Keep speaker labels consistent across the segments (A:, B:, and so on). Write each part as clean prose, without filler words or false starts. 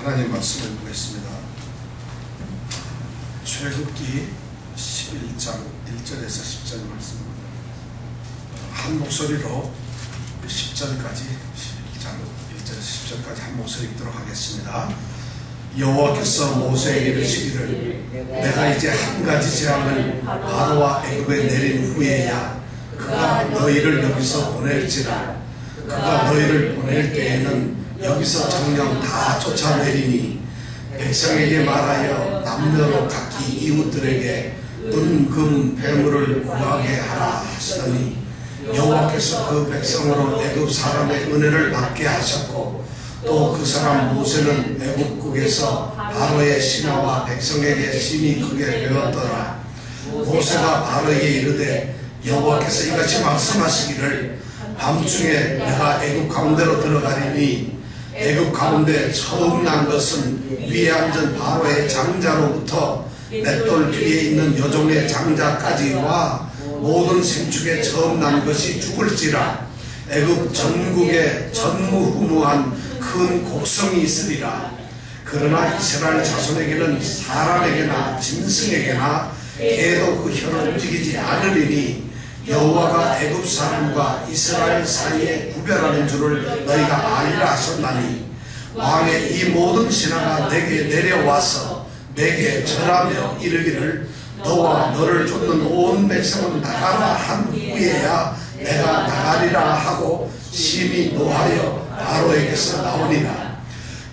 A: 하나님 말씀을 보겠습니다. 출애굽기 11장 1절에서 10절 말씀 한 목소리로 10절까지 11장 1절에서 10절까지 한 목소리 읽도록 하겠습니다. 여호와께서 모세에게 이르시기를 내가 이제 한 가지 재앙을 바로와 애굽에 내린 후에야 그가 너희를 여기서 보낼지라. 그가 너희를 보낼 때에는 여기서 정령 다 쫓아내리니 백성에게 말하여 남녀로 각기 이웃들에게 은, 금, 폐물을 구하게 하라 하시더니 여호와께서 그 백성으로 애굽 사람의 은혜를 받게 하셨고 또 그 사람 모세는 애굽국에서 바로의 신하와 백성에게 심히 크게 배웠더라. 모세가 바로에게 이르되 여호와께서 이같이 말씀하시기를 밤중에 내가 애굽 가운데로 들어가리니 애굽 가운데 처음 난 것은 위에 앉은 바로의 장자로부터 맷돌 뒤에 있는 여종의 장자까지와 모든 생축에 처음 난 것이 죽을지라. 애굽 전국에 전무후무한 큰 곡성이 있으리라. 그러나 이스라엘 자손에게는 사람에게나 짐승에게나 개도 그 혀를 움직이지 않으리니 여호와가 애굽 사람과 이스라엘 사이에 구별하는 줄을 너희가 알리라 하셨나니 왕의 이 모든 신하가 내게 내려와서 내게 절하며 이르기를 너와 너를 쫓는 온 백성은 나가라 한 후에야 내가 나가리라 하고 심히 노하여 바로에게서 나오니라.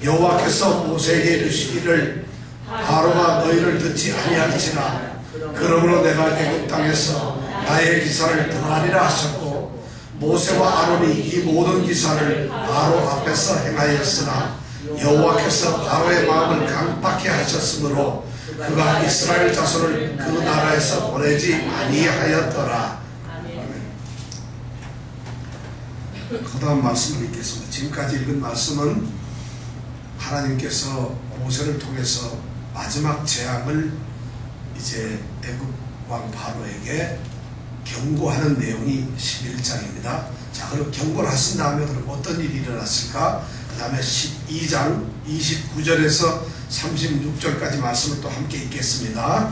A: 여호와께서 모세에게 이르시기를 바로가 너희를 듣지 아니할지라. 그러므로 내가 애굽 땅에서 나의 기사를 더하리라 하셨고 모세와 아론이 이 모든 기사를 바로 앞에서 행하였으나 여호와께서 바로의 마음을 강팍해 하셨으므로 그가 이스라엘 자손을 그 나라에서 보내지 아니하였더라. 그 다음 말씀을 읽겠습니다. 지금까지 읽은 말씀은 하나님께서 모세를 통해서 마지막 재앙을 이제 애굽 왕 바로에게 경고하는 내용이 11장입니다. 자, 그럼 경고를 하신 다음에 그럼 어떤 일이 일어났을까? 그 다음에 12장 29절에서 36절까지 말씀을 또 함께 읽겠습니다.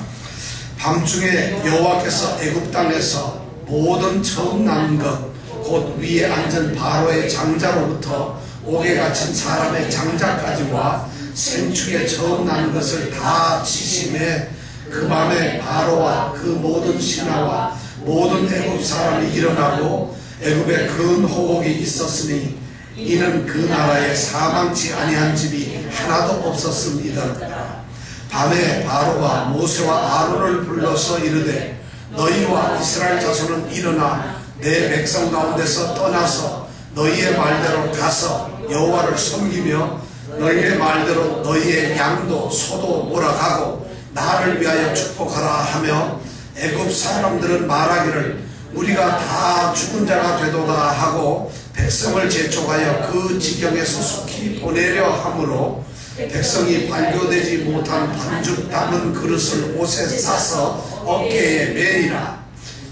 A: 밤중에 여호와께서 애굽 땅에서 모든 처음 난 것 곧 위에 앉은 바로의 장자로부터 옥에 갇힌 사람의 장자까지와 생축에 처음 난 것을 다 치심해 그 밤에 바로와 그 모든 신하와 모든 애굽 사람이 일어나고 애굽에 큰 호곡이 있었으니 이는 그 나라에 사망치 아니한 집이 하나도 없었음이더라. 밤에 바로가 모세와 아론을 불러서 이르되 너희와 이스라엘 자손은 일어나 내 백성 가운데서 떠나서 너희의 말대로 가서 여호와를 섬기며 너희의 말대로 너희의 양도 소도 몰아가고 나를 위하여 축복하라 하며 애굽 사람들은 말하기를 우리가 다 죽은 자가 되도다 하고 백성을 재촉하여 그 지경에서 속히 보내려 하므로 백성이 발교되지 못한 반죽 담은 그릇을 옷에 싸서 어깨에 매니라.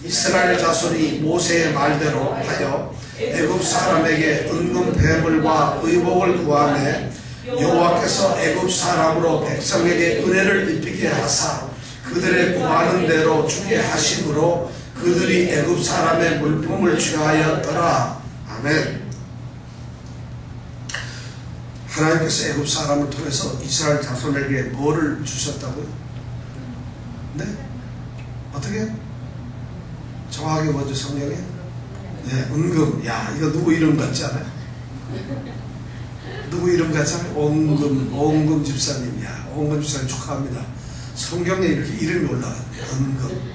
A: 이스라엘 자손이 모세의 말대로 하여 애굽 사람에게 은금 폐물과 의복을 구하매 여호와께서 애굽 사람으로 백성에게 은혜를 입히게 하사 그들의 구하는 대로 주게 하심으로 그들이 애굽 사람의 물품을 취하였더라. 아멘. 하나님께서 애굽 사람을 통해서 이스라엘 자손에게 뭐를 주셨다고요? 네? 어떻게? 정확하게 먼저 성경에? 네, 은금. 야, 이거 누구 이름 같지 않아요? 누구 이름 같지 않아요? 오은금 집사님. 야, 오은금 집사님 축하합니다. 성경에 이렇게 이름이 올라갔네요. 은금.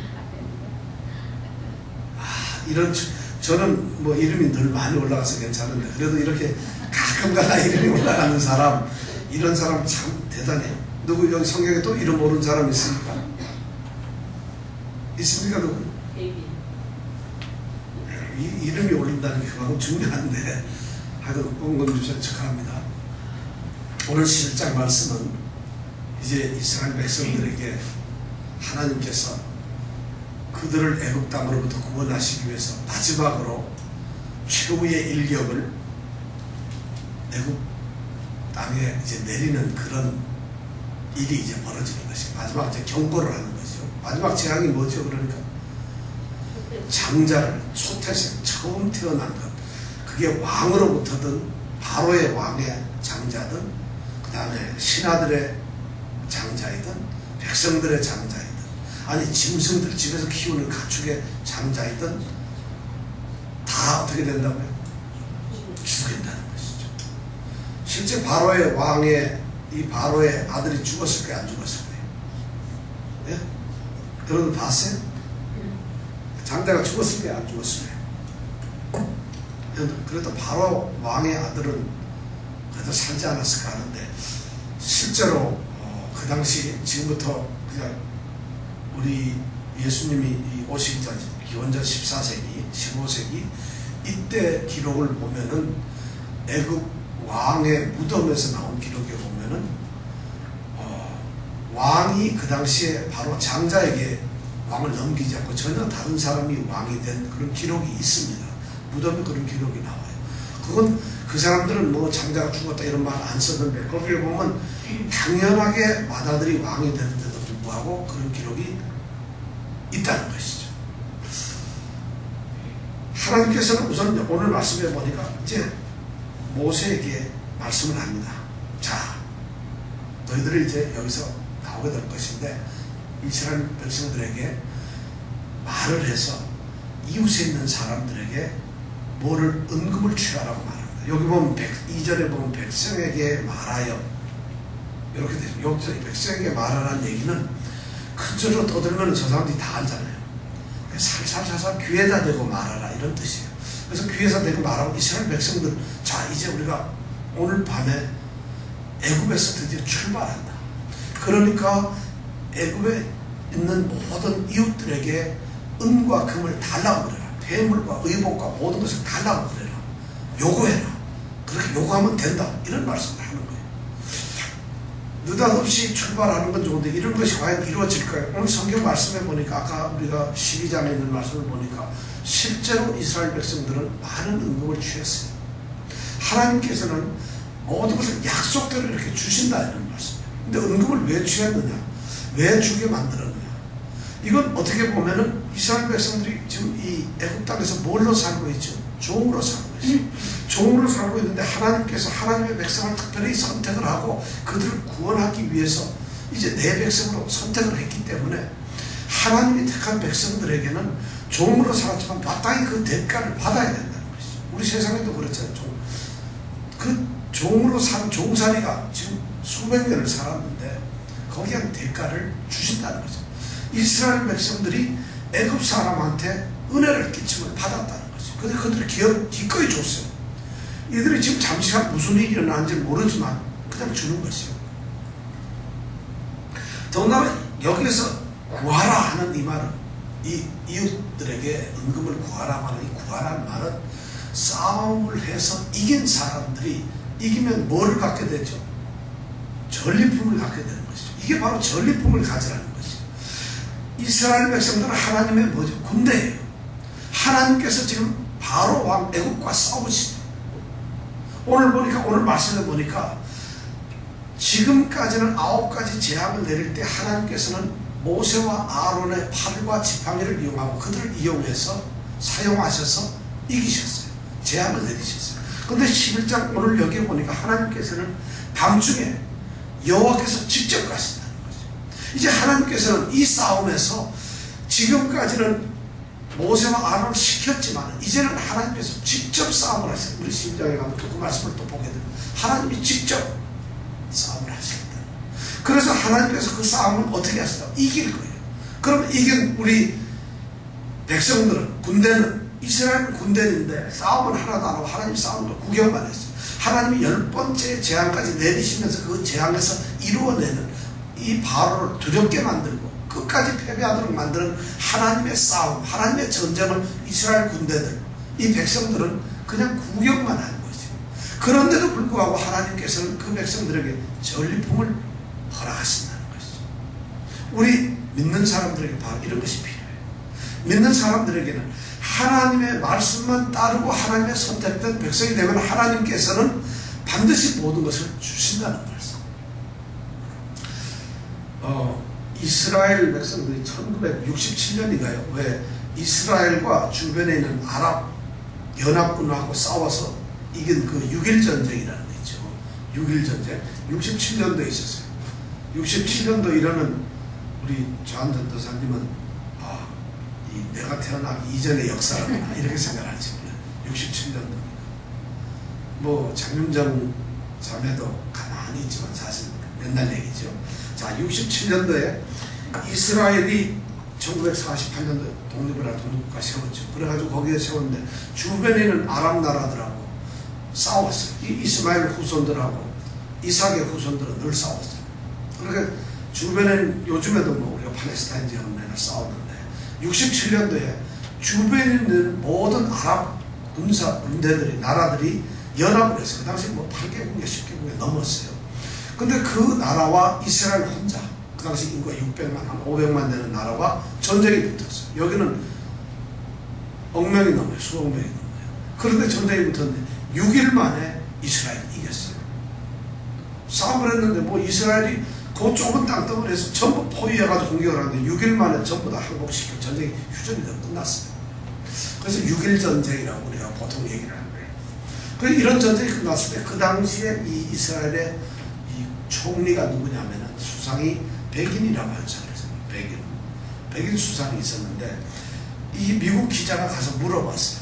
A: 이런, 저는 뭐 이름이 늘 많이 올라가서 괜찮은데, 그래도 이렇게 가끔가다 이름이 올라가는 사람, 이런 사람 참 대단해요. 누구 여기 성경에 또 이름 모르는 사람 있습니까? 있습니까, 누구? 이름이 올린다는 게 그만큼 중요한데, 하여튼 오은금 집사님 축하합니다. 오늘 11장 말씀은 이제 이스라엘 백성들에게 하나님께서 그들을 애굽 땅으로부터 구원하시기 위해서 마지막으로 최후의 일격을 애굽 땅에 이제 내리는 그런 일이 이제 벌어지는 것이 마지막 이제 경고를 하는 거죠. 마지막 재앙이 뭐죠? 그러니까 장자를 초태생 처음 태어난 것, 그게 왕으로부터든 바로의 왕의 장자든 그 다음에 신하들의 장자이든 백성들의 장자이든 아니 짐승들 집에서 키우는 가축의 장자이든 다 어떻게 된다고요? 죽인다는 것이죠. 실제 바로의 왕의 이 바로의 아들이 죽었을 거예요? 안 죽었을 거예요? 예? 여러분 봤어요? 장자가 죽었을 거예요? 안 죽었을 거예요? 그래도 바로 왕의 아들은 그래도 살지 않았을까 하는데 실제로 그 당시 지금부터 그냥 우리 예수님이 오시기 전 기원전 14세기 15세기 이때 기록을 보면은 애굽 왕의 무덤에서 나온 기록에 보면은 왕이 그 당시에 바로 장자에게 왕을 넘기지 않고 전혀 다른 사람이 왕이 된 그런 기록이 있습니다. 무덤에 그런 기록이 나와요. 그건 그 사람들은 뭐 장자가 죽었다 이런 말 안 썼는데 거기에 보면 당연하게 맏아들이 왕이 되는데도 불구하고 그런 기록이 있다는 것이죠. 하나님께서는 우선 오늘 말씀해 보니까 이제 모세에게 말씀을 합니다. 자, 너희들이 이제 여기서 나오게 될 것인데 이스라엘 백성들에게 말을 해서 이웃에 있는 사람들에게 뭐를 은금을 취하라고 말합니다. 여기 보면 2절에 보면 백성에게 말하여 이렇게 되죠. 여기서 백성에게 말하라는 얘기는 큰 소리로 떠들면 저 사람들이 다 알잖아요. 살살살살 귀에다 대고 말하라 이런 뜻이에요. 그래서 귀에서 대고 말하고 이스라엘 백성들 자 이제 우리가 오늘 밤에 애굽에서 드디어 출발한다. 그러니까 애굽에 있는 모든 이웃들에게 은과 금을 달라고 그래라. 폐물과 의복과 모든 것을 달라고 그래라. 요구해라. 그렇게 요구하면 된다. 이런 말씀을 하는 거예요. 느닷없이 출발하는 건 좋은데 이런 것이 과연 이루어질까요? 오늘 성경 말씀에 보니까 아까 우리가 12장에 있는 말씀을 보니까 실제로 이스라엘 백성들은 많은 은금을 취했어요. 하나님께서는 모든 것을 약속대로 이렇게 주신다 이런 말씀이에요. 근데 은금을 왜 취했느냐? 왜 주게 만들었느냐? 이건 어떻게 보면은 이스라엘 백성들이 지금 이 애굽 땅에서 뭘로 살고 있죠? 종으로 살고 있어요. 종으로 살고 있는데 하나님께서 하나님의 백성을 특별히 선택을 하고 그들을 구원하기 위해서 이제 내 백성으로 선택을 했기 때문에 하나님이 택한 백성들에게는 종으로 살았지만 마땅히 그 대가를 받아야 된다는 것이죠. 우리 세상에도 그렇잖아요. 그 종으로 산 종살이가 지금 수백 년을 살았는데 거기에 한 대가를 주신다는 거죠. 이스라엘 백성들이 애굽 사람한테 은혜를 끼침을 받았다는 거죠. 근데 그들이 기꺼이 줬어요. 이들이 지금 잠시간 무슨 일이 일어나는지 모르지만 그냥 주는 것이요. 더군다나 여기에서 구하라 하는 이 말은 이 이웃들에게 은금을 구하라 하는 이 구하라는 말은 싸움을 해서 이긴 사람들이 이기면 뭐를 갖게 되죠? 전리품을 갖게 되는 것이죠. 이게 바로 전리품을 가지라는 것이죠. 이스라엘 백성들은 하나님의 뭐죠? 군대예요. 하나님께서 지금 바로 왕 애굽과 싸우시죠. 오늘 보니까 오늘 말씀을 보니까 지금까지는 9가지 재앙을 내릴 때 하나님께서는 모세와 아론의 팔과 지팡이를 이용하고 그들을 이용해서 사용하셔서 이기셨어요. 재앙을 내리셨어요. 그런데 11장 오늘 여기에 보니까 하나님께서는 밤중에 여호와께서 직접 가신다는 거죠. 이제 하나님께서는 이 싸움에서 지금까지는 모세와 아론을 시켰지만 이제는 하나님께서 직접 싸움을 하세요. 우리 12장에 가면 또 그 말씀을 또 보게 됩니다. 하나님이 직접 싸움을 하신다. 그래서 하나님께서 그 싸움을 어떻게 하시다? 이길 거예요. 그럼 이긴 우리 백성들은 군대는 이스라엘 군대인데 싸움은 하나도 안 하고 하나님 싸움을 구경만 했어요. 하나님이 10번째 재앙까지 내리시면서 그 재앙에서 이루어내는 이 바로를 두렵게 만들고 끝까지 패배하도록 만드는 하나님의 싸움, 하나님의 전쟁을 이스라엘 군대들, 이 백성들은 그냥 구경만 하는 거죠. 그런데도 불구하고 하나님께서는 그 백성들에게 전리품을 허락하신다는 것이죠. 우리 믿는 사람들에게 바로 이런 것이 필요해요. 믿는 사람들에게는 하나님의 말씀만 따르고 하나님의 선택된 백성이 되면 하나님께서는 반드시 모든 것을 주신다는 말씀. 이스라엘 백성들이 1967년인가요? 왜 이스라엘과 주변에 있는 아랍 연합군하고 싸워서 이긴 그 6.1 전쟁이라는 게 있죠. 6.1 전쟁. 67년도에 있었어요. 67년도 이러는 우리 조한 전도사님은 내가 태어나기 이전의 역사구나 이렇게 생각하지. 67년도. 뭐 장윤정 자매도 가만히 있지만 사실 옛날 얘기죠. 자, 67년도에 이스라엘이 1948년도에 독립을 할 독립국가 세웠죠. 그래가지고 거기에 세웠는데 주변에 있는 아랍 나라들하고 싸웠어요. 이 이스마엘 후손들하고 이삭의 후손들은 늘 싸웠어요. 그러니까 주변에는 요즘에도 뭐 우리가 팔레스타인 지역은 맨날 싸웠는데 67년도에 주변에 있는 모든 아랍 군대들이 나라들이 연합을 했어요. 그 당시 뭐 8개국에 10개국에 넘었어요. 근데 그 나라와 이스라엘 혼자 그 당시 인구가 600만, 한 500만 되는 나라와 전쟁이 붙었어요. 여기는 억명이 넘어요. 수억 명이 넘어요. 그런데 전쟁이 붙었는데 6일 만에 이스라엘이 이겼어요. 싸움을 했는데 뭐 이스라엘이 그 좁은 땅덩어리에서 전부 포위해가지고 공격을 하는데 6일 만에 전부 다 항복시키고 전쟁이 휴전이 다 끝났어요. 그래서 6.1 전쟁이라고 우리가 보통 얘기를 하는 거예요. 그래서 이런 전쟁이 끝났을 때 그 당시에 이 이스라엘의 이 총리가 누구냐면은 수상이 백인이라고 하는 사람이 있어요. 백인 수상이 있었는데 이 미국 기자가 가서 물어봤어요.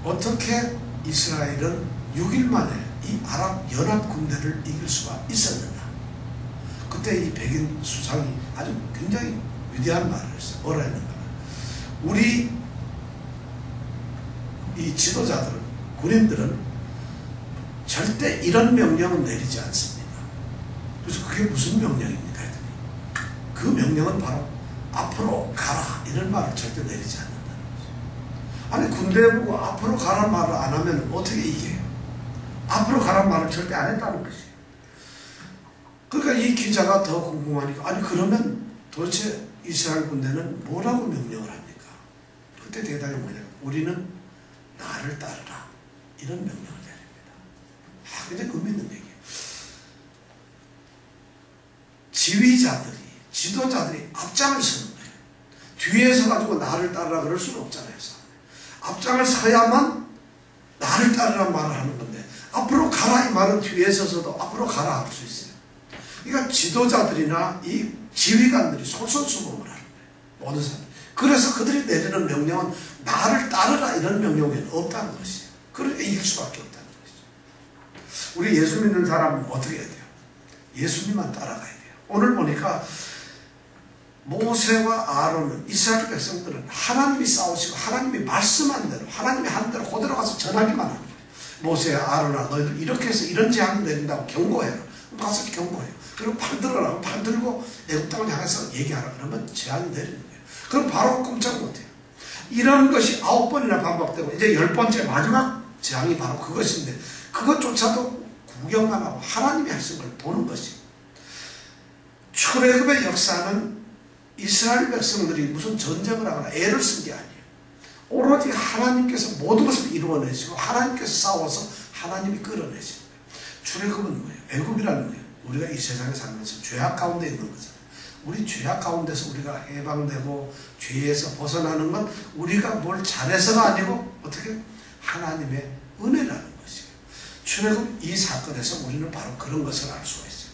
A: 어떻게 이스라엘은 6일 만에 이 아랍 연합 군대를 이길 수가 있었느냐. 그때 이 백인 수상이 아주 굉장히 위대한 말을 했어요. 뭐라 했는가. 우리 이 지도자들은, 군인들은 절대 이런 명령은 내리지 않습니다. 그래서 그게 무슨 명령입니까? 그 명령은 바로 앞으로 가라 이런 말을 절대 내리지 않는다는 거죠. 아니 군대 보고 앞으로 가란 말을 안 하면 어떻게 이겨요? 앞으로 가란 말을 절대 안 했다는 것이에요. 그러니까 이 기자가 더 궁금하니까 아니 그러면 도대체 이스라엘 군대는 뭐라고 명령을 합니까? 그때 대답이 뭐냐면 우리는 나를 따르라 이런 명령을 내립니다. 굉장히 의미 있는 얘기예요. 지휘자들이, 지도자들이 앞장을 서는 거예요. 뒤에 서가지고 나를 따르라 그럴 수는 없잖아요. 앞장을 서야만 나를 따르란 말을 하는 건데 앞으로 가라 이 말은 뒤에 서서도 앞으로 가라 할 수 있어요. 그러니까 지도자들이나 이 지휘관들이 솔선수범을 하는 거예요. 모든 사람. 그래서 그들이 내리는 명령은 나를 따르라 이런 명령은 없다는 것이에요. 그러니까 이길 수밖에 없다는 것이죠. 우리 예수 믿는 사람은 어떻게 해야 돼요? 예수님만 따라가야 돼요. 오늘 보니까 모세와 아론은 이스라엘 백성들은 하나님이 싸우시고 하나님이 말씀한 대로 하나님이 한 대로 그대로 가서 전하기만 하는 거예요. 모세야 아론아 너희들 이렇게 해서 이런 재앙이 내린다고 경고해라. 가서 경고해요. 그리고 팔 들어라. 팔 들고 애국 땅을 향해서 얘기하라. 그러면 재앙이 내리는 거예요. 그럼 바로 꼼짝 못해요. 이런 것이 9번이나 반복되고 이제 10번째 마지막 재앙이 바로 그것인데 그것조차도 구경만 하고 하나님이 하신 걸 보는 것이에요. 출애굽의 역사는 이스라엘 백성들이 무슨 전쟁을 하거나 애를 쓴 게 아니에요. 오로지 하나님께서 모든 것을 이루어내시고 하나님께서 싸워서 하나님이 끌어내시는 거예요. 출애굽은 뭐예요? 애굽이라는 거예요. 우리가 이 세상에 살면서 죄악 가운데 있는 거잖아요. 우리 죄악 가운데서 우리가 해방되고 죄에서 벗어나는 건 우리가 뭘 잘해서가 아니고 어떻게 하나님의 은혜라는 것이에요. 출애굽 이 사건에서 우리는 바로 그런 것을 알 수가 있어요.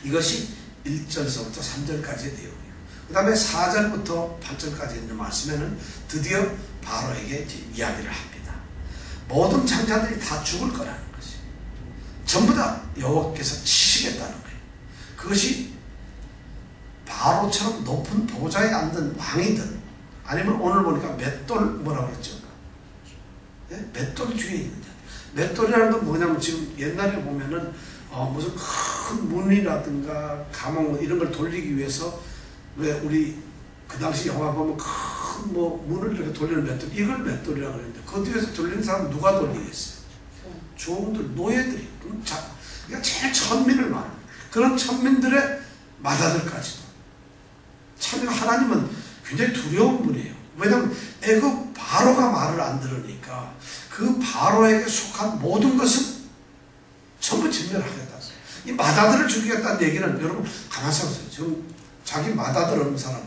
A: 이것이 1절서부터 3절까지의 내용이에요. 그 다음에 4절부터 8절까지 있는 말씀에는 드디어 바로에게 이야기를 합니다. 모든 장자들이 다 죽을 거라는 것이에요. 전부 다 여호와께서 치시겠다는 거예요. 그것이 바로처럼 높은 보좌에 앉은 왕이든 아니면 오늘 보니까 맷돌 뭐라고 그랬죠? 네? 맷돌 뒤에 있는 자. 맷돌이라는 건 뭐냐면 지금 옛날에 보면은 무슨 큰 문이라든가 감옥 이런 걸 돌리기 위해서 왜 우리 그 당시 영화 보면 큰 뭐 문을 이렇게 돌리는 맷돌 이걸 맷돌이라고 그랬는데 그 뒤에서 돌리는 사람은 누가 돌리겠어요? 종들, 노예들이. 그러니까 제일 천민을 말하는 그런 천민들의 맏아들까지도 참 하나님은 굉장히 두려운 분이에요. 왜냐하면 애굽 바로가 말을 안 들으니까 그 바로에게 속한 모든 것은 전부 진멸하겠다. 이 맏아들을 죽이겠다는 얘기는 여러분 가만히 생각하세요. 지금 자기 맏아들 없는 사람,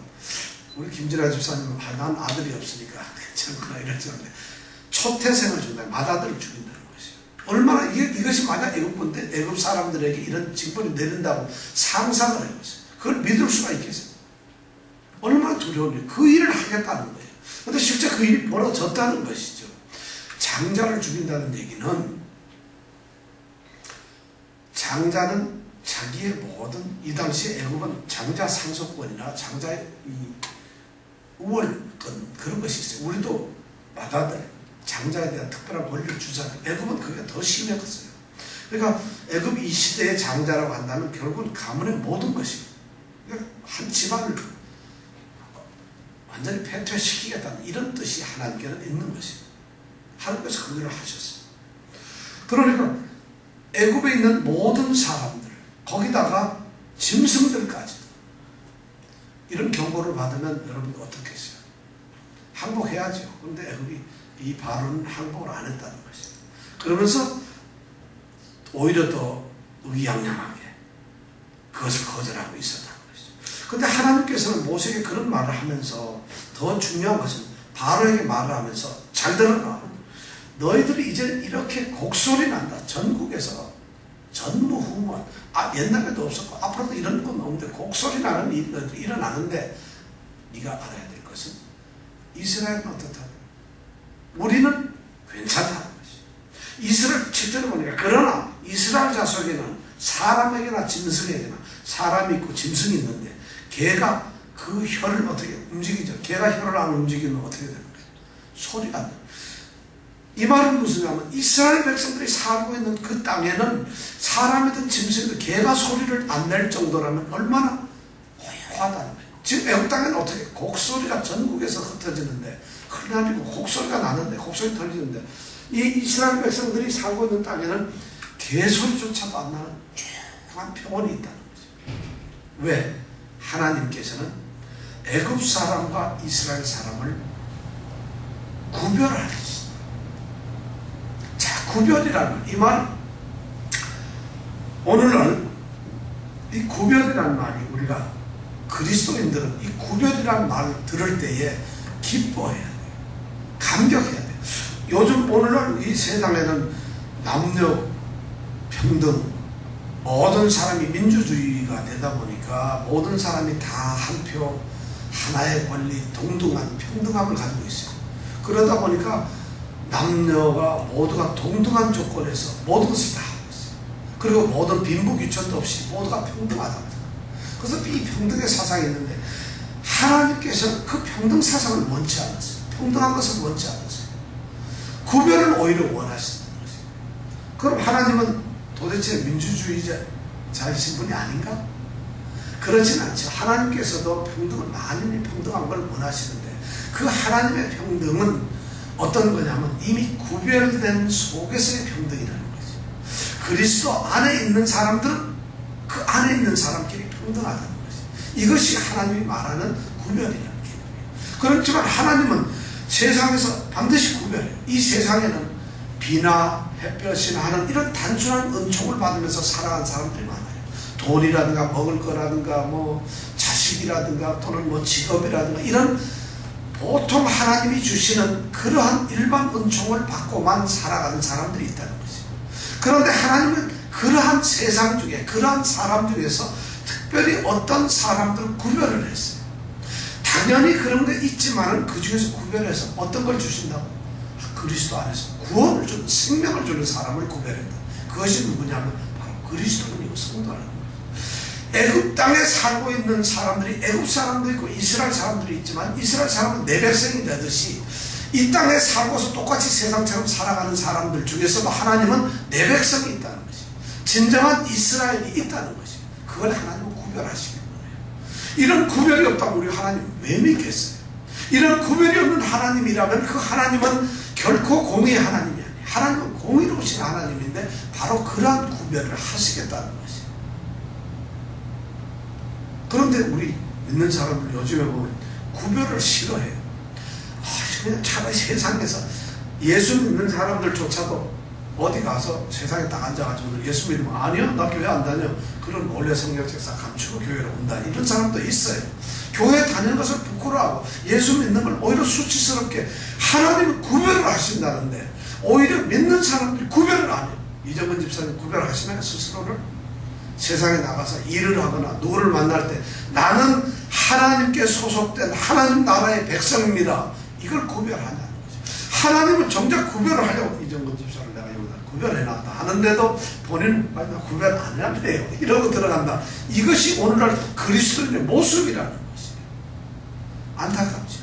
A: 우리 김진아 집사님은 난 아들이 없으니까 괜찮구나 이러는데 초태생을 준다. 맏아들을 죽인다는 것이에요. 얼마나 이것이 만약 애국본데 애국 사람들에게 이런 징벌이 내린다고 상상을 해보세요. 그걸 믿을 수가 있겠어요? 얼마나 두려운 일, 그 일을 하겠다는 거예요. 그런데 실제 그 일이 벌어졌다는 것이죠. 장자를 죽인다는 얘기는 장자는 자기의 모든 이 당시 애국은 장자 상속권이나 장자의 이 우월권 그런 것이 있어요. 우리도 맏아들 장자에 대한 특별한 권리를 주잖아요. 애국은 그게 더 심했어요. 그러니까 애국 이 시대의 장자라고 한다면 결국은 가문의 모든 것입니다. 그러니까 한 집안을 완전히 폐퇴시키겠다는 이런 뜻이 하나님께는 있는 것입니다. 하나님께서 그 일을 하셨어요. 그러니까 애굽에 있는 모든 사람들, 거기다가 짐승들까지 이런 경고를 받으면 여러분 어떻게 했어요? 항복해야죠. 그런데 애굽이 이 바로는 항복을 안 했다는 것이에요. 그러면서 오히려 더 의기양양하게 그것을 거절하고 있었다는 것이죠. 그런데 하나님께서는 모세에게 그런 말을 하면서 더 중요한 것은 바로에게 말을 하면서 잘 들어라. 너희들이 이제 이렇게 곡소리 난다. 전국에서 전무후무한 옛날에도 없었고 앞으로도 이런 건 없는데 곡소리 나는 일이 일어나는데 네가 알아야 될 것은 이스라엘은 어떻다? 우리는 괜찮다는 것이. 이스라엘 7절에 보니까 그러나 이스라엘 자손에게는 사람에게나 짐승에게나 사람이 있고 짐승이 있는데 개가 그 혀를 어떻게 움직이죠? 개가 혀를 안 움직이면 어떻게 되는 거예요? 소리가 안 나요. 이 말은 무슨 말이냐면 이스라엘 백성들이 살고 있는 그 땅에는 사람이든 짐승이든 개가 소리를 안 낼 정도라면 얼마나 고요하다는 거예요. 지금 애국 땅에는 어떻게 곡소리가 전국에서 흩어지는데 흔하리고 곡소리가 나는데 곡소리 들리는데 이 이스라엘 백성들이 살고 있는 땅에는 개소리조차도 안 나는 조용한 평온이 있다는 거죠. 왜? 하나님께서는 애굽 사람과 이스라엘 사람을 구별하시죠. 구별이라는 이 말, 오늘날 이 구별이라는 말이 우리가 그리스도인들은 이 구별이라는 말을 들을 때에 기뻐해야 돼요. 감격해야 돼요. 요즘 오늘날 이 세상에는 남녀 평등, 모든 사람이 민주주의가 되다 보니까 모든 사람이 다 한 표, 하나의 권리, 동등한 평등함을 가지고 있어요. 그러다 보니까 남녀가 모두가 동등한 조건에서 모든 것을 다 하고 있어요. 그리고 모든 빈부귀천도 없이 모두가 평등하다. 그래서 이 평등의 사상이 있는데 하나님께서는 그 평등 사상을 원치 않았어요. 평등한 것을 원치 않았어요. 구별을 오히려 원하신다는 것이에요. 그럼 하나님은 도대체 민주주의자이신 분이 아닌가? 그렇진 않죠. 하나님께서도 평등을 만인이 평등한 걸 원하시는데 그 하나님의 평등은 어떤 거냐면 이미 구별된 속에서의 평등이라는 거죠. 그리스도 안에 있는 사람들은 그 안에 있는 사람끼리 평등하다는 거죠. 이것이 하나님이 말하는 구별이라는 개념이에요. 그렇지만 하나님은 세상에서 반드시 구별해요. 이 세상에는 비나 햇볕이나 하는 이런 단순한 은총을 받으면서 살아간 사람들이 많아요. 돈이라든가 먹을 거라든가 뭐 자식이라든가 또는 뭐 직업이라든가 이런 보통 하나님이 주시는 그러한 일반 은총을 받고만 살아가는 사람들이 있다는 것이죠. 그런데 하나님은 그러한 세상 중에 그러한 사람 중에서 특별히 어떤 사람들을 구별을 했어요. 당연히 그런 게 있지만 그 중에서 구별해서 어떤 걸 주신다고? 그리스도 안에서 구원을 주는 생명을 주는 사람을 구별했다. 그것이 누구냐면 바로 그리스도인이고 성도라는 거예요. 애굽 땅에 살고 있는 사람들이 애굽 사람도 있고 이스라엘 사람들이 있지만 이스라엘 사람은 내 백성이 되듯이 이 땅에 살고서 똑같이 세상처럼 살아가는 사람들 중에서도 하나님은 내 백성이 있다는 것이에요. 진정한 이스라엘이 있다는 것이에요. 그걸 하나님은 구별하시는 거예요. 이런 구별이 없다면 우리 하나님 왜 믿겠어요? 이런 구별이 없는 하나님이라면 그 하나님은 결코 공의의 하나님이 아니에요. 하나님은 공의로우신 하나님인데 바로 그러한 구별을 하시겠다는 것이에요. 그런데 우리 믿는 사람들 요즘에 보면 구별을 싫어해요. 그냥 차라리 세상에서 예수 믿는 사람들조차도 어디 가서 세상에 딱 앉아가지고 예수 믿으면 아니요 나 교회 안 다녀. 그런 원래 성경 책사 감추고 교회로 온다. 이런 사람도 있어요. 교회 다니는 것을 부끄러워하고 예수 믿는 걸 오히려 수치스럽게 하나님은 구별을 하신다는데 오히려 믿는 사람들이 구별을 안 해요. 이정근 집사님 구별하시나요? 스스로를? 세상에 나가서 일을 하거나 누구를 만날 때 나는 하나님께 소속된 하나님 나라의 백성입니다. 이걸 구별하냐는 거죠. 하나님은 정작 구별을 하려고 이정근 집사를 내가 여기다 구별해놨다 하는데도 본인은 구별 안 하네요. 이러고 들어간다. 이것이 오늘날 그리스도인의 모습이라는 것이에요. 안타깝죠.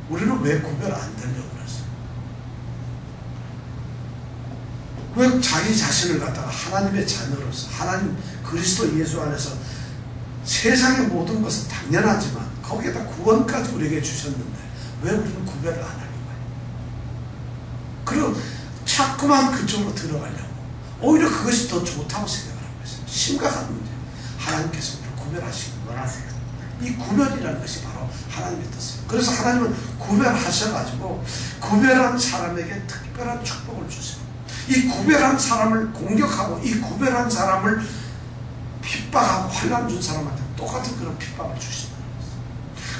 A: 우리는 왜 구별 안 되려고 그랬어요? 왜 자기 자신을 갖다가 하나님의 자녀로서 하나님 그리스도 예수 안에서 세상의 모든 것은 당연하지만 거기에다 구원까지 우리에게 주셨는데 왜 우리는 구별을 안 하려고 해요? 그리고 자꾸만 그쪽으로 들어가려고 오히려 그것이 더 좋다고 생각을 하고 있어요. 심각한 문제예요. 하나님께서 우리를 구별하시기 원하세요. 이 구별이라는 것이 바로 하나님의 뜻이에요. 그래서 하나님은 구별하셔가지고 구별한 사람에게 특별한 축복을 주세요. 이 구별한 사람을 공격하고 이 구별한 사람을 핍박하고 환난 준 사람한테 똑같은 그런 핍박을 주신다는 것이죠.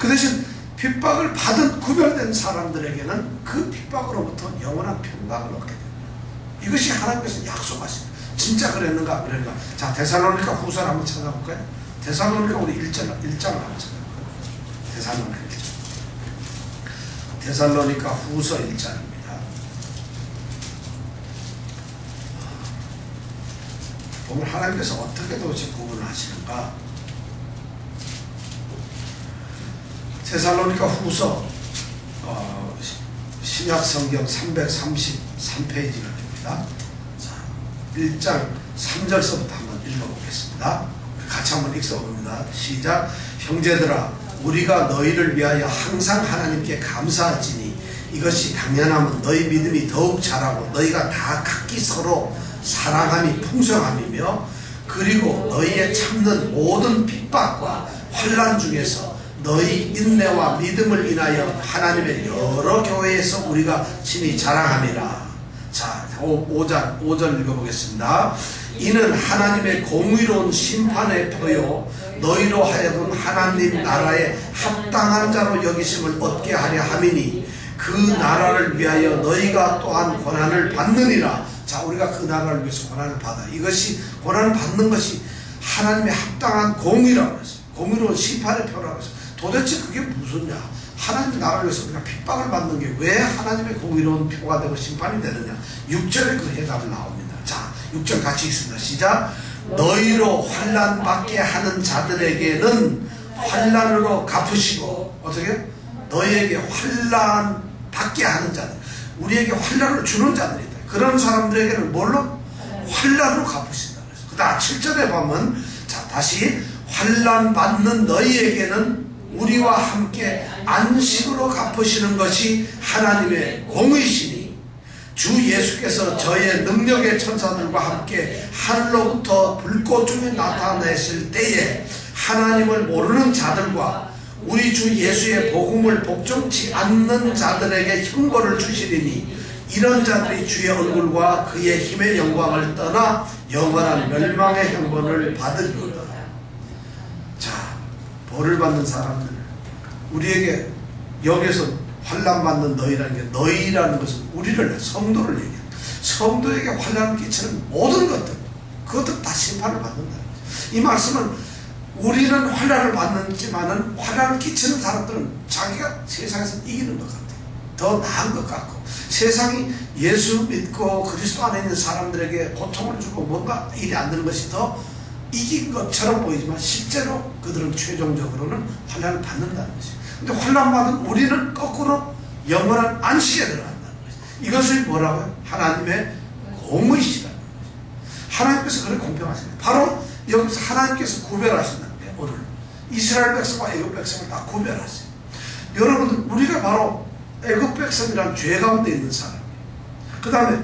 A: 그 대신 핍박을 받은 구별된 사람들에게는 그 핍박으로부터 영원한 평강을 얻게 됩니다. 이것이 하나님께서 약속하십니다. 진짜 그랬는가? 그러니까 자 데살로니가 후서를 한번 찾아볼까요? 데살로니가 우리 1장을 한번 찾아볼까요? 데살로니가 후서 1장입니다. 보면 하나님께서 어떻게 도대체 구분을 하시는가? 데살로니가 후서 신약 성경 333페이지가 됩니다. 자, 1장 3절서부터 한번 읽어보겠습니다. 같이 한번 읽어봅니다. 시작. 형제들아 우리가 너희를 위하여 항상 하나님께 감사하지니 이것이 당연하면 너희 믿음이 더욱 자라고 너희가 다 각기 서로 사랑함이 풍성함이며 그리고 너희의 참는 모든 핍박과 환난 중에서 너희 인내와 믿음을 인하여 하나님의 여러 교회에서 우리가 친히 자랑함이라. 자 5절 읽어보겠습니다. 이는 하나님의 공의로운 심판의 표요 너희로 하여금 하나님 나라에 합당한 자로 여기심을 얻게 하려 함이니 그 나라를 위하여 너희가 또한 고난을 받느니라. 자 우리가 그 나라를 위해서 고난을 받아. 이것이 고난을 받는 것이 하나님의 합당한 공의라고 했어요. 공의로운 심판의 표라고 했어요. 도대체 그게 무슨냐? 하나님의 나라를 위해서 우리가 핍박을 받는 게 왜 하나님의 공의로운 표가 되고 심판이 되느냐? 6절에 그 해답을 나옵니다. 자 6절 같이 읽습니다. 시작. 너희로 환난 받게 하는 자들에게는 환난으로 갚으시고 어떻게? 너희에게 환난 받게 하는 자들 우리에게 환난을 주는 자들이다. 그런 사람들에게는 뭘로? 환난으로 갚으신다. 그 다음 7절에 보면 자 다시 환난 받는 너희에게는 우리와 함께 안식으로 갚으시는 것이 하나님의 공의시니 주 예수께서 저의 능력의 천사들과 함께 하늘로부터 불꽃 중에 나타내실 때에 하나님을 모르는 자들과 우리 주 예수의 복음을 복종치 않는 자들에게 형벌을 주시리니 이런 자들이 주의 얼굴과 그의 힘의 영광을 떠나 영원한 멸망의 형벌을 받으리로다. 자, 벌을 받는 사람들 우리에게 여기서 환난 받는 너희라는 게 너희라는 것은 우리를 성도를 얘기해요. 성도에게 환난을 끼치는 모든 것들 그것들 다 심판을 받는다는 거죠. 이 말씀은 우리는 환난을 받는지만은 환난을 끼치는 사람들은 자기가 세상에서 이기는 것 같아요. 더 나은 것 같고 세상이 예수 믿고 그리스도 안에 있는 사람들에게 고통을 주고 뭔가 일이 안 되는 것이 더 이긴 것처럼 보이지만 실제로 그들은 최종적으로는 환난을 받는다는 것이에요. 근데 환난 받은 우리는 거꾸로 영원한 안식에 들어간다는 것이에요. 이것을 뭐라고요? 하나님의 공의시라는 것이에요. 하나님께서 그렇게 공평하십니다. 바로 여기서 하나님께서 구별하신다는 거예요. 오늘 이스라엘 백성과 애굽 백성을 다 구별하세요. 여러분들 우리가 바로 애굽 백성이란 죄 가운데 있는 사람이에요. 그 다음에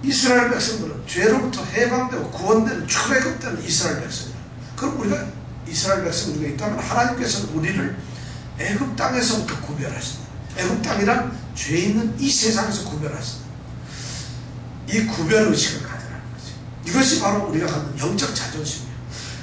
A: 이스라엘 백성들은 죄로부터 해방되고 구원되는 출애굽되는 이스라엘 백성이에요. 그럼 우리가 이스라엘 백성 중에 있다면 하나님께서는 우리를 애굽 땅에서부터 구별하신다. 애굽 땅이란 죄 있는 이 세상에서 구별하신다. 이 구별의식을 가져라는 거지. 이것이 바로 우리가 갖는 영적 자존심이에요.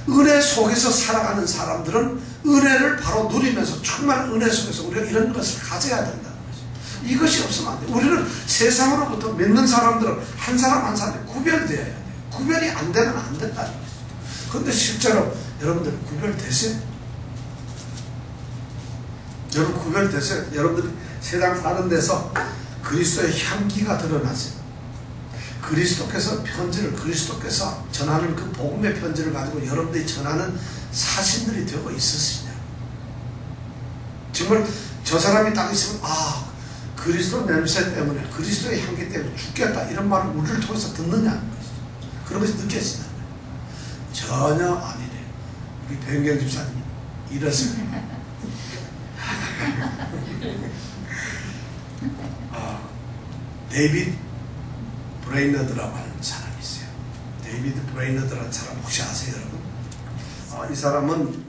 A: 은혜 속에서 살아가는 사람들은 은혜를 바로 누리면서 정말 은혜 속에서 우리가 이런 것을 가져야 된다는 거지. 이것이 없으면 안 돼. 우리는 세상으로부터 믿는 사람들은 한 사람 한 사람이 구별되어야 돼. 구별이 안 되면 안 된다는 거지. 그런데 실제로 여러분들 구별되세요? 여러분 구별되세요? 여러분들이 세상 사는 데서 그리스도의 향기가 드러나세요. 그리스도께서 편지를 그리스도께서 전하는 그 복음의 편지를 가지고 여러분들이 전하는 사신들이 되고 있으시냐? 정말 저 사람이 딱 있으면 아 그리스도 냄새 때문에 그리스도의 향기 때문에 죽겠다 이런 말을 우리를 통해서 듣느냐? 그런 것이 느껴지나? 전혀 아니네. 우리 배은경 집사님 이러세요. 데이비드 브레이너드라고 하는 사람이 있어요. 데이비드 브레이너드라는 사람 혹시 아세요, 여러분? 이 사람은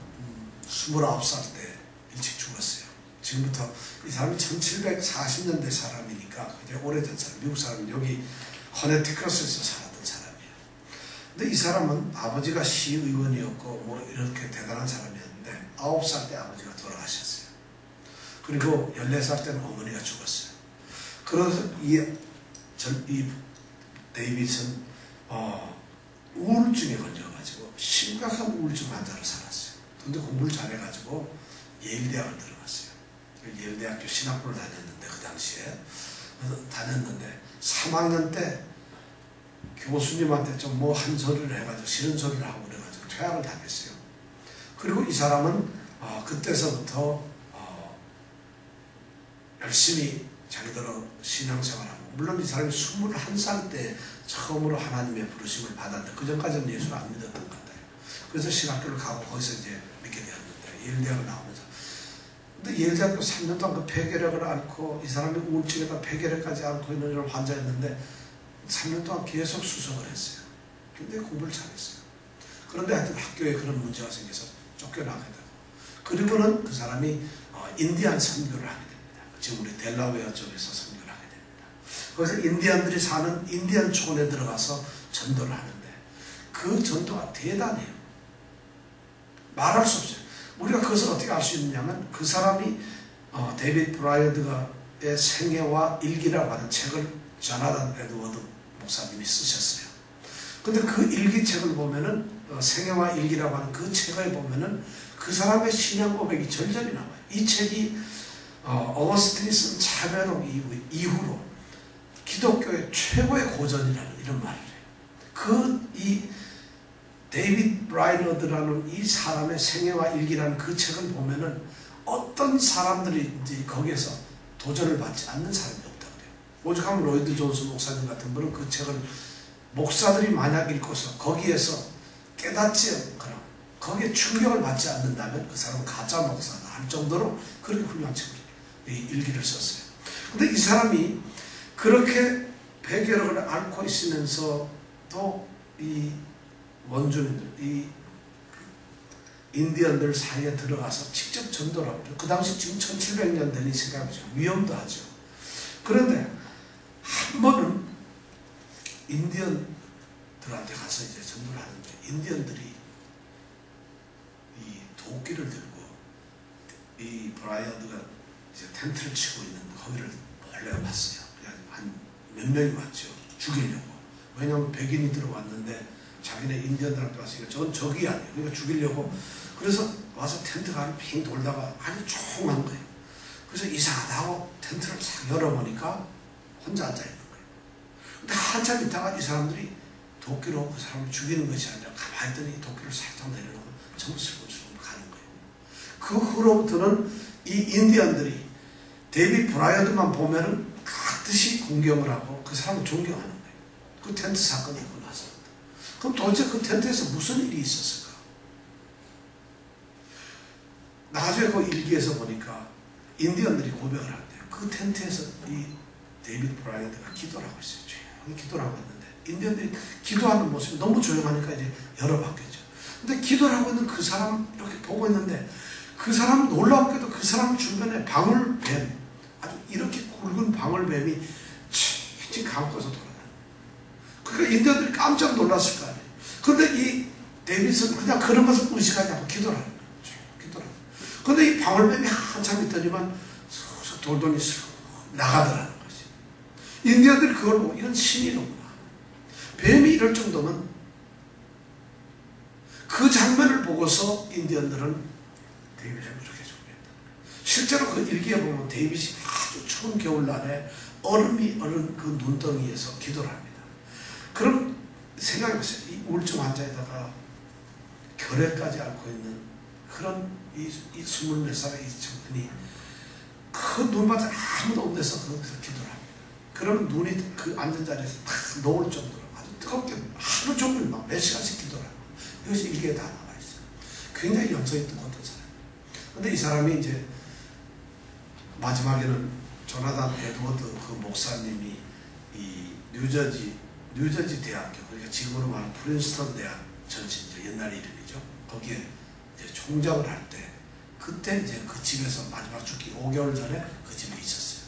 A: 29살 때 일찍 죽었어요. 지금부터 이 사람이 1740년대 사람이니까 굉장히 오래된 사람, 미국 사람은 여기 커네티컷에서 살았던 사람이에요. 근데 이 사람은 아버지가 시의원이었고 뭐 이렇게 대단한 사람이었는데 9살 때 아버지가 돌아가셨어요. 그리고 14살 때는 어머니가 죽었어요. 그래서 이 데이빗은 우울증에 걸려가지고 심각한 우울증 환자로 살았어요. 근데 공부를 잘해가지고 예일대학을 들어갔어요. 예일대학교 신학부를 다녔는데 그 당시에 다녔는데 3학년 때 교수님한테 좀 뭐 한 소리를 해가지고 싫은 소리를 하고 그래가지고 퇴학을 당했어요. 그리고 이 사람은 그때서부터 열심히 자기들은 신앙생활하고 물론 이 사람이 21살 때 처음으로 하나님의 부르심을 받았는데 그 전까지는 예수를 안 믿었던 것 같아요. 그래서 신학교를 가고 거기서 이제 믿게 되었는데 예일대학을 나오면서 근데 예일대학교 3년 동안 그 폐결핵을 앓고 이 사람이 우울증에다 폐결핵까지 앓고 있는 이런 환자였는데 3년 동안 계속 수석을 했어요. 굉장히 공부를 잘했어요. 그런데 하여튼 학교에 그런 문제가 생겨서 쫓겨나게 되고 그리고는 그 사람이 인디안 선교를 하게 됩니다. 지금 우리 델라웨어 쪽에서 선교를 하게 됩니다. 거기서 인디안들이 사는 인디안 촌에 들어가서 전도를 하는데 그 전도가 대단해요. 말할 수 없어요. 우리가 그것을 어떻게 알 수 있느냐면 그 사람이 데이비드 브라이어드의 생애와 일기라고 하는 책을 조나단 에드워드 목사님이 쓰셨어요. 근데 그 일기책을 보면은 생애와 일기라고 하는 그 책을 보면은 그 사람의 신앙 고백이 절절히 나와요. 이 책이 어거스틴이 쓴 자별록 이후로 기독교의 최고의 고전이라는 이런 말을 해요. 이 데이비드 브라이너드라는 이 사람의 생애와 일기라는 그 책을 보면은 어떤 사람들이 이제 거기에서 도전을 받지 않는 사람이 없다고 그래요. 오죽하면 로이드 존스 목사님 같은 분은 그 책을 목사들이 만약 읽고서 거기에서 깨닫지 않거나 거기에 충격을 받지 않는다면 그 사람은 가짜 목사다 할 정도로 그렇게 훌륭한 책을 일기를 썼어요. 근데 이 사람이 그렇게 폐결핵을 앓고 있으면서도 이 원주민들, 이 인디언들 사이에 들어가서 직접 전도를 하고 그 당시 지금 1700년 전이 생각하죠. 위험도 하죠. 그런데 한 번은 인디언들한테 가서 이제 전도를 하는데 인디언들이 이 도끼를 들고 이 브라이어드가 이제 텐트를 치고 있는 거기를 몰래 봤어요. 그냥 한 몇 명이 왔죠. 죽이려고. 왜냐하면 백인이 들어왔는데 자기네 인디언들한테 왔으니까 저건 적이 아니에요. 그러니까 죽이려고. 그래서 와서 텐트 가를 핑 돌다가 아주 조용한 거예요. 그래서 이상하다 하고 텐트를 싹 열어보니까 혼자 앉아있는 거예요. 근데 한참 있다가 이 사람들이 도끼로 그 사람을 죽이는 것이 아니라 가만히 있더니 도끼를 살짝 내려놓고 전부 슬금슬금 가는 거예요. 그 후로부터는 이 인디언들이 데이비드 브라이어드만 보면은 반드시 공경을 하고 그 사람을 존경하는 거예요. 그 텐트 사건이 있고 나서. 그럼 도대체 그 텐트에서 무슨 일이 있었을까? 나중에 그 일기에서 보니까 인디언들이 고백을 하는데요. 그 텐트에서 이 데이비드 브라이어드가 기도를 하고 있어요. 조용히 기도를 하고 있는데 인디언들이 기도하는 모습이 너무 조용하니까 이제 열어봤겠죠. 근데 기도를 하고 있는 그 사람 이렇게 보고 있는데 그 사람 놀랍게도 그 사람 주변에 방울뱀 아주 이렇게 굵은 방울뱀이 칭칭 감고서 돌아다녀요. 그러니까 인디언들이 깜짝 놀랐을 거 아니에요. 그런데 이 데이빗은 그냥 그런 것을 의식하지 않고 기도를 하는 거죠. 기도를. 그런데 이 방울뱀이 한참 있더니만 돌더니 나가더라는 거지. 인디언들이 그걸 보고 이런 신이로구나. 뱀이 이럴 정도면 그 장면을 보고서 인디언들은 데이빗을 그렇게 좋아했다. 실제로 그 일기에 보면 데이빗이 아주 추운 겨울날에 얼음이 어는 그 눈덩이에서 기도를 합니다. 그럼 생각해보세요. 이 우울증 환자에다가 결핵까지 앓고 있는 그런 이 24살의 이 청년이 그 눈밭에 아무도 없는 데서 거기서 기도를 합니다. 그러면 눈이 그 앉은 자리에서 탁 녹을 정도로 아주 뜨겁게 하루 종일 막 몇 시간씩 기도를 합니다. 이것이 일기에 다 나와 있어요. 굉장히 영성이 뜨거웠던 사람. 근데 이 사람이 이제 마지막에는 조나단 에드워드 그 목사님이 이 뉴저지 대학교, 그러니까 지금으로 말하는 프린스턴 대학 전신이죠. 옛날 이름이죠. 거기에 이제 총장을 할 때, 그때 이제 그 집에서 마지막 죽기 5개월 전에 그 집에 있었어요.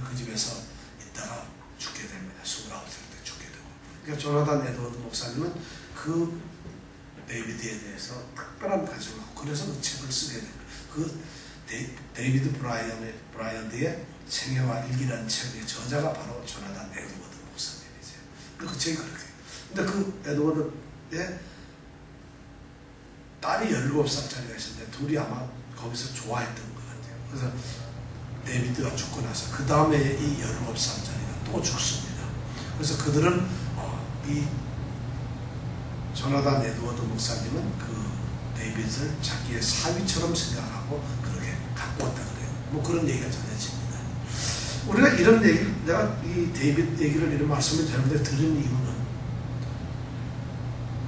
A: 그 집에서 있다가 죽게 됩니다. 29살 때 죽게 되고. 그러니까 조나단 에드워드 목사님은 그 데이비드에 대해서 특별한 관심을 갖고 그래서 그 책을 쓰게 됩니다. 그 데이비드 브라이언드의 생애와 일기라는 책의 저자가 바로 조나단 에드워드 목사님이세요. 그리고 그 책이 그렇게. 근데 그 에드워드의 딸이 17살짜리가 있었는데 둘이 아마 거기서 좋아했던 것 같아요. 그래서 데이비드가 죽고 나서 그 다음에 이 17살짜리가 또 죽습니다. 그래서 그들은 이 조나단 에드워드 목사님은 그 데이빗을 자기의 사위처럼 생각하고 그렇게 갖고 왔다 그래요. 뭐 그런 얘기가 전해집니다. 우리가 이런 얘기, 내가 이 데이빗 얘기를 이런 말씀을 여러분들 들은 이유는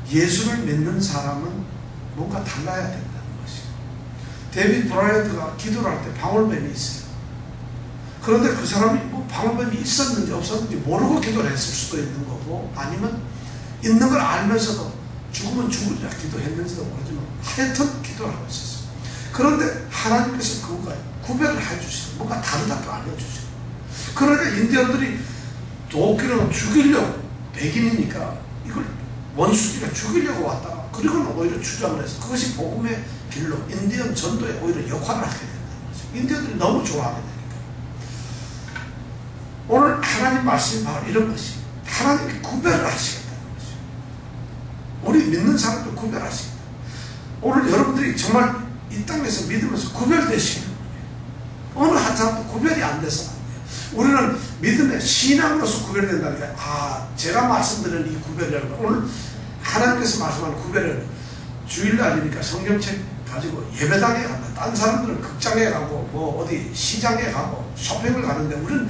A: 예수를 믿는 사람은 뭔가 달라야 된다는 것이에요. 데이빗 브라이언드가 기도를 할 때 방울뱀이 있어요. 그런데 그 사람이 뭐 방울뱀이 있었는지 없었는지 모르고 기도를 했을 수도 있는 거고, 아니면 있는 걸 알면서도 죽으면 죽으리라 기도했는지도 모르지만 하여튼 기도를 하고 있었어요. 그런데 하나님께서 그거가 구별을 해주시고 뭔가 다르다고 알려주시고, 그러니까 인디언들이 도끼는 죽이려고, 백인이니까 이걸 원수지가 죽이려고 왔다가 그리고는 오히려 주장을 해서 그것이 복음의 길로 인디언 전도에 오히려 역할을 하게 된다는 거죠. 인디언들이 너무 좋아하게 되니까. 오늘 하나님 말씀이 바로 이런 것이 하나님이 구별을 하시겠다는 거죠. 우리 믿는 사람도 구별하시겠다. 오늘 여러분들이 정말 이 땅에서 믿으면서 구별되시는 거예요. 어느 한 사람도 구별이 안 돼서 안 돼요. 우리는 믿음의 신앙으로서 구별된다니까. 제가 말씀드리는 이 구별이라는 거, 오늘 하나님께서 말씀하는 구별은 주일날이니까 성경책 가지고 예배당에 간다. 딴 사람들은 극장에 가고 뭐 어디 시장에 가고 쇼핑을 가는데 우리는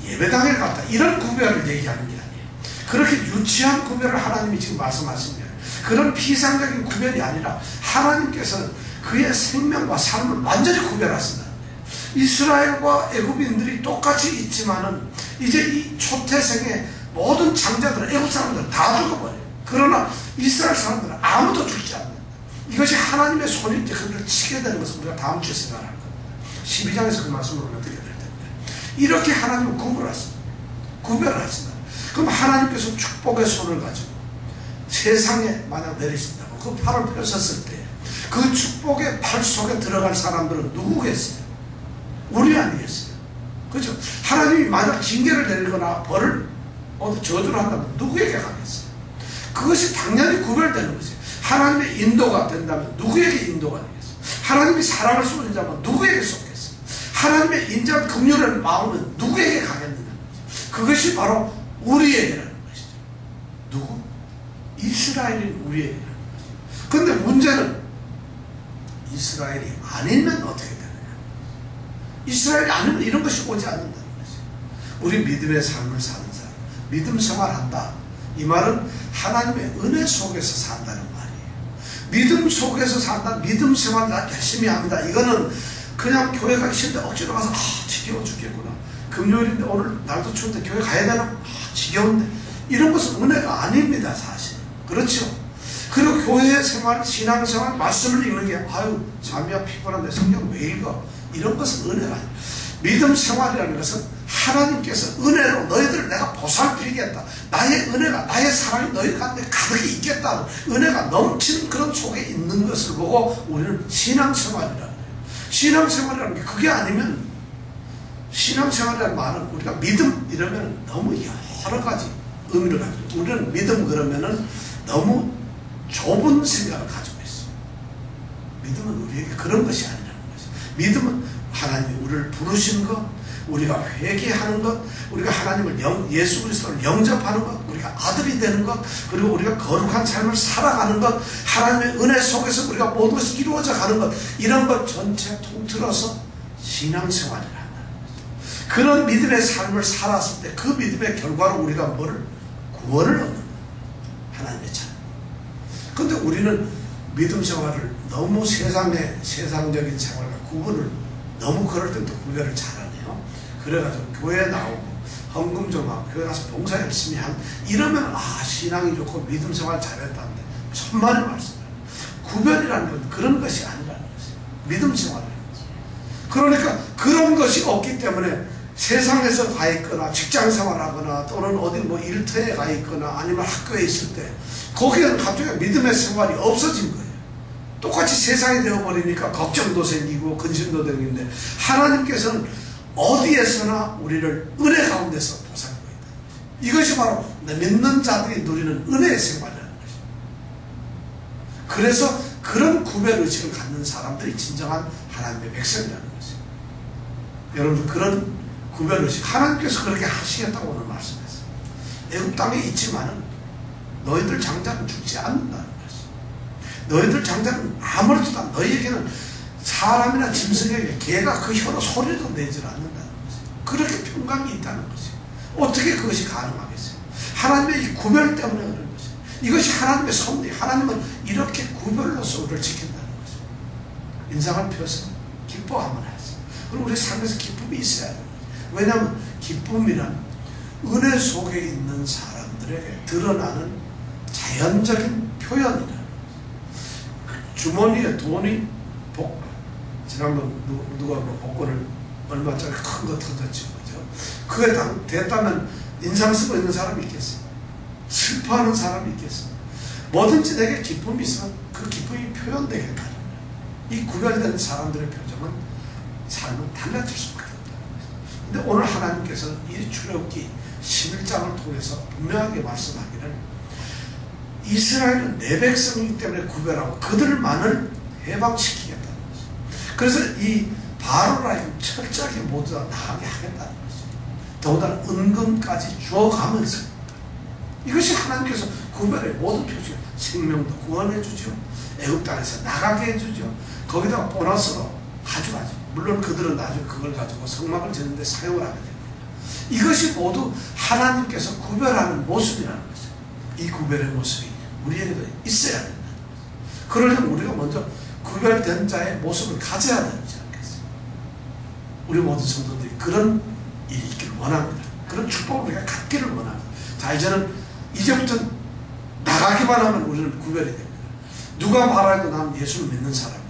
A: 예배당에 갔다. 이런 구별을 얘기하는 게 아니에요. 그렇게 유치한 구별을 하나님이 지금 말씀하시는 게 아니에요. 그런 피상적인 구별이 아니라 하나님께서는 그의 생명과 삶을 완전히 구별하신다는 거예요. 이스라엘과 애굽인들이 똑같이 있지만은 이제 이 초태생의 모든 장자들은 애굽 사람들은 다 죽어버려요. 그러나 이스라엘 사람들은 아무도 죽지 않는다. 이것이 하나님의 손이 이제 그들을 치게 되는 것을 우리가 다음 주에 생각할 겁니다. 12장에서 그 말씀을 우리가 드려야 될 텐데, 이렇게 하나님은 구별하신다. 구별을 하신다. 그럼 하나님께서 축복의 손을 가지고 세상에 만약 내리신다고 그 팔을 펴셨을 때 그 축복의 팔 속에 들어갈 사람들은 누구겠어요? 우리 아니겠어요? 그죠? 하나님이 만약 징계를 내리거나 벌을 어디 저주를 한다면 누구에게 가겠어요? 그것이 당연히 구별되는 것이에요. 하나님의 인도가 된다면 누구에게 인도가 되겠어요? 하나님이 사랑을 쏟으자면 누구에게 쏟겠어요? 하나님의 인자한 긍휼의 마음은 누구에게 가겠느냐는 거죠. 그것이 바로 우리에게라는 것이죠. 누구? 이스라엘인 우리에게라는 것이죠. 그런데 문제는 이스라엘이 아니면 어떻게 되느냐? 이스라엘이 아니면 이런 것이 오지 않는다는 것이죠. 우리 믿음의 삶을 사는 사람, 믿음 생활한다. 이 말은 하나님의 은혜 속에서 산다는 말이에요. 믿음 속에서 산다, 믿음 생활 열심히 합니다. 이거는 그냥 교회 가기 싫은데 억지로 가서 지겨워 죽겠구나. 금요일인데 오늘 날도 추운데 교회 가야 되나? 지겨운데. 이런 것은 은혜가 아닙니다, 사실. 그렇죠? 그리고 교회 생활, 신앙생활, 말씀을 읽는 게 잠이야 피곤한데 성경 왜 읽어? 이런 것은 은혜가 아니에요. 믿음 생활이라는 것은 하나님께서 은혜로 너희들 내가 보살피겠다. 나의 은혜가, 나의 사랑이 너희 가운데 가득히 있겠다. 은혜가 넘치는 그런 속에 있는 것을 보고 우리는 신앙생활이라는 거예요. 신앙생활이라는 게 그게 아니면, 신앙생활이라는 말은 우리가 믿음 이러면 너무 여러 가지 의미를 가지고, 우리는 믿음 그러면은 너무 좁은 생각을 가지고 있어요. 믿음은 우리에게 그런 것이 아니라는 거죠. 믿음은 하나님이 우리를 부르신 것, 우리가 회개하는 것, 우리가 하나님을 예수 그리스도를 영접하는 것, 우리가 아들이 되는 것, 그리고 우리가 거룩한 삶을 살아가는 것, 하나님의 은혜 속에서 우리가 모든 것이 이루어져 가는 것, 이런 것 전체 통틀어서 신앙생활이라 한다는 거죠. 그런 믿음의 삶을 살았을 때 그 믿음의 결과로 우리가 뭐를? 구원을 얻는 것. 하나님의 참. 근데 우리는 믿음 생활을 너무 세상적인 생활과 구분을 너무 그럴 때도 구별을 잘하네요. 그래가지고 교회 나오고 헌금 좀 하고 교회 가서 봉사 열심히 하면 이러면 신앙이 좋고 믿음 생활 잘했다는데 천만의 말씀이에요. 구별이라는 건 그런 것이 아니라는 것이에요. 믿음 생활이라는 것이에요. 그러니까 그런 것이 없기 때문에 세상에서 가 있거나 직장 생활하거나 또는 어디 뭐 일터에 가 있거나 아니면 학교에 있을 때 거기에는 갑자기 믿음의 생활이 없어진 거예요. 똑같이 세상이 되어버리니까 걱정도 생기고 근심도 생기는데 하나님께서는 어디에서나 우리를 은혜 가운데서 보살피고 있다. 이것이 바로 믿는 자들이 누리는 은혜의 생활이라는 것입니다. 그래서 그런 구별의식을 갖는 사람들이 진정한 하나님의 백성이라는 것이에요. 여러분 그런 구별의식 하나님께서 그렇게 하시겠다고 오늘 말씀했어요. 애굽 땅에 있지만은 너희들 장자는 죽지 않는다는 것이에요. 너희들 장자는 아무렇지도 않아. 너희에게는 사람이나 짐승에게 개가 그 혀로 소리도 내질 않는다는 것이에요. 그렇게 평강이 있다는 것이에요. 어떻게 그것이 가능하겠어요? 하나님의 이 구별 때문에 그런 것이에요. 이것이 하나님의 섭리. 하나님은 이렇게 구별로서 우리를 지킨다는 것이에요. 인상을 펴서 기뻐하면 하세요. 그리고 우리 삶에서 기쁨이 있어야 돼요. 왜냐하면 기쁨이란 은혜 속에 있는 사람들에게 드러나는 자연적인 표현이라. 주머니에 돈이 지난번 누가 뭐 복권을 얼마짜리 큰 거 터졌지 그죠? 그게 됐다면 인상 쓰고 있는 사람이 있겠어요? 슬퍼하는 사람이 있겠어요? 뭐든지 내게 기쁨이 있으면 그 기쁨이 표현되게 하는 이 구별된 사람들의 표정은 삶은 달라질 수밖에 없다는 거죠. 근데 오늘 하나님께서는 이 출애굽기 11장을 통해서 분명하게 말씀하기를 이스라엘은 내 백성이기 때문에 구별하고 그들만을 해방시키겠다는 거죠. 그래서 이 바로라임 철저하게 모두 다 나가게 하겠다는 거죠. 더군다나 은금까지 주어가면서 이것이 하나님께서 구별의 모든 표시예요. 생명도 구원해 주죠. 애굽 땅에서 나가게 해주죠. 거기다가 보너스로 가져가죠. 물론 그들은 나중에 그걸 가지고 성막을 짓는 데 사용을 하게 됩니다. 이것이 모두 하나님께서 구별하는 모습이라는 거죠. 이 구별의 모습이 우리에게도 있어야 된다. 그러려면 우리가 먼저 구별된 자의 모습을 가져야 되지 않겠어요? 우리 모든 성도들이 그런 일이 있기를 원합니다. 그런 축복을 우리가 갖기를 원합니다. 자, 이제는 이제부터 나가기만 하면 우리는 구별이 됩니다. 누가 말해도 나는 예수를 믿는 사람이다.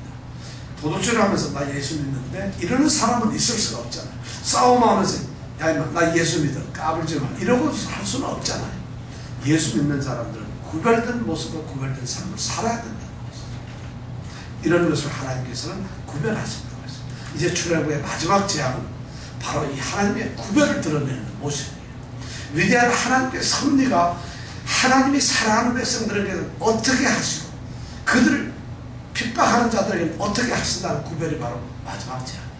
A: 도둑질 하면서 나 예수 믿는데 이러는 사람은 있을 수가 없잖아요. 싸움하면서 야 임마 나 예수 믿어 까불지 마 이러고 할 수는 없잖아요. 예수 믿는 사람들은 구별된 모습과 구별된 삶을 살아야 된다는 것이죠. 이런 것을 하나님께서는 구별하신다고 했습니다. 이제 출애굽의 마지막 재앙은 바로 이 하나님의 구별을 드러내는 모습이에요. 위대한 하나님의 섭리가 하나님이 사랑하는 백성들에게는 어떻게 하시고 그들을 핍박하는 자들에게는 어떻게 하신다는 구별이 바로 마지막 재앙입니다.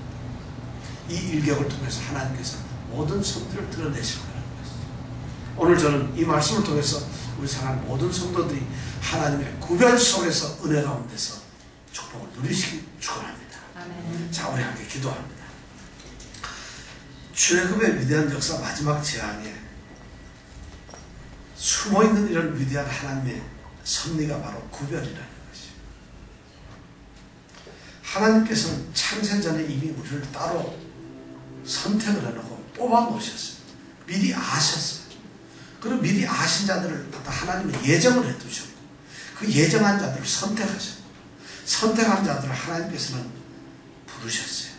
A: 이 일격을 통해서 하나님께서 모든 성들을 드러내실 거라는 것이죠. 오늘 저는 이 말씀을 통해서 우리 사랑하는 모든 성도들이 하나님의 구별 속에서 은혜 가운데서 축복을 누리시기 축원합니다. 아멘. 자, 우리 함께 기도합니다. 출애굽의 위대한 역사 마지막 재앙에 숨어있는 이런 위대한 하나님의 섭리가 바로 구별이라는 것이죠. 하나님께서는 창세전에 이미 우리를 따로 선택을 해놓고 뽑아 놓으셨어요. 미리 아셨어요. 그리고 미리 아신 자들을 하나님은 예정을 해두셨고 그 예정한 자들을 선택하셨고 선택한 자들을 하나님께서는 부르셨어요.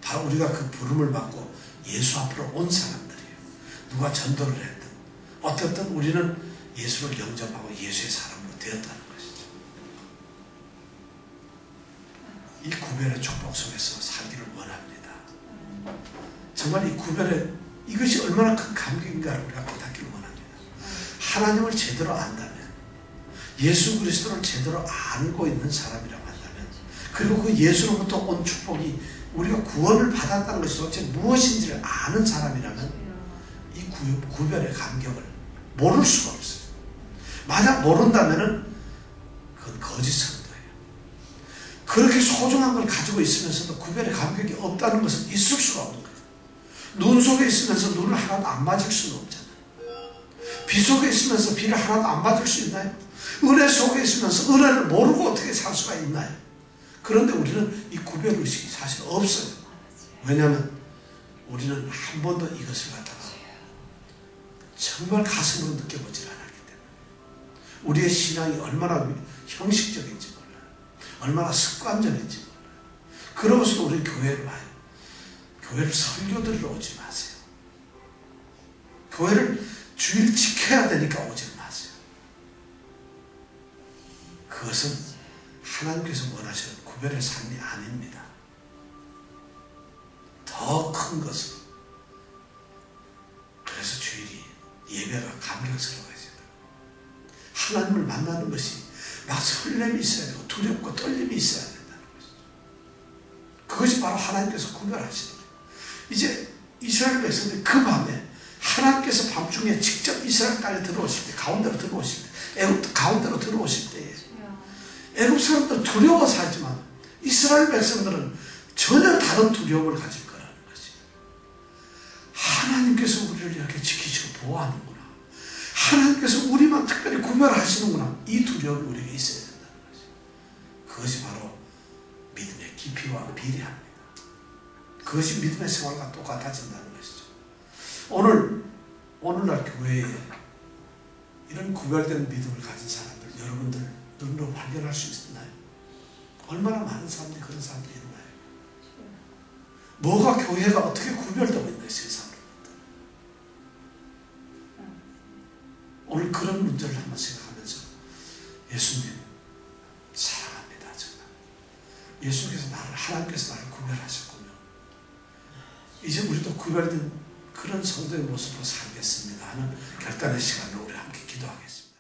A: 바로 우리가 그 부름을 받고 예수 앞으로 온 사람들이에요. 누가 전도를 했든 어떻든 우리는 예수를 영접하고 예수의 사람으로 되었다는 것이죠. 이 구별의 축복 속에서 살기를 원합니다. 정말 이 구별의 이것이 얼마나 큰 감격인가를 우리가 깨닫기를 원합니다. 하나님을 제대로 안다면, 예수 그리스도를 제대로 알고 있는 사람이라고 한다면, 그리고 그 예수로부터 온 축복이 우리가 구원을 받았다는 것이 도대체 무엇인지를 아는 사람이라면 이 구별의 감격을 모를 수가 없어요. 만약 모른다면 그건 거짓 성도예요. 그렇게 소중한 걸 가지고 있으면서도 구별의 감격이 없다는 것은 있을 수가 없는 거예요. 눈 속에 있으면서 눈을 하나도 안 맞을 수는 없잖아요. 비 속에 있으면서 비를 하나도 안 맞을 수 있나요? 은혜 속에 있으면서 은혜를 모르고 어떻게 살 수가 있나요? 그런데 우리는 이 구별의식이 사실 없어요. 왜냐하면 우리는 한 번도 이것을 갖다가 정말 가슴으로 느껴보질 않았기 때문에 우리의 신앙이 얼마나 형식적인지 몰라요. 얼마나 습관적인지 몰라요. 그러면서도 우리 교회를 와요. 교회를 설교 들으러 오지 마세요. 교회를 주일 지켜야 되니까 오지 마세요. 그것은 하나님께서 원하시는 구별의 삶이 아닙니다. 더 큰 것은, 그래서 주일이 예배가 감격스러워져요. 하나님을 만나는 것이 막 설렘이 있어야 되고 두렵고 떨림이 있어야 된다는 것이죠. 그것이 바로 하나님께서 구별하시는 거예요. 이제 이스라엘 백성들이 그 밤에 하나님께서 밤중에 직접 이스라엘 땅에 들어오실 때, 가운데로 들어오실 때, 애굽 가운데로 들어오실 때에 애굽 사람들은 두려워서 하지만 이스라엘 백성들은 전혀 다른 두려움을 가질 거라는 것이. 하나님께서 우리를 이렇게 지키시고 보호하는구나. 하나님께서 우리만 특별히 구별하시는구나. 이 두려움이 우리에게 있어야 된다는 것이. 그것이 바로 믿음의 깊이와 비례합니다. 그것이 믿음의 생활과 똑같아진다는 것이죠. 오늘날 교회에 이런 구별된 믿음을 가진 사람들, 여러분들 눈으로 발견할 수 있나요? 얼마나 많은 사람들이 그런 사람들이 있나요? 뭐가 교회가 어떻게 구별되고 있나요? 세상으로부터. 오늘 그런 문제를 한번 생각하면서 예수님 사랑합니다. 정말 예수께서 하나님께서 나를 구별하셨군요. 이제 우리도 구별된 그런 성도의 모습으로 살겠습니다 하는 결단의 시간을 우리 함께 기도하겠습니다.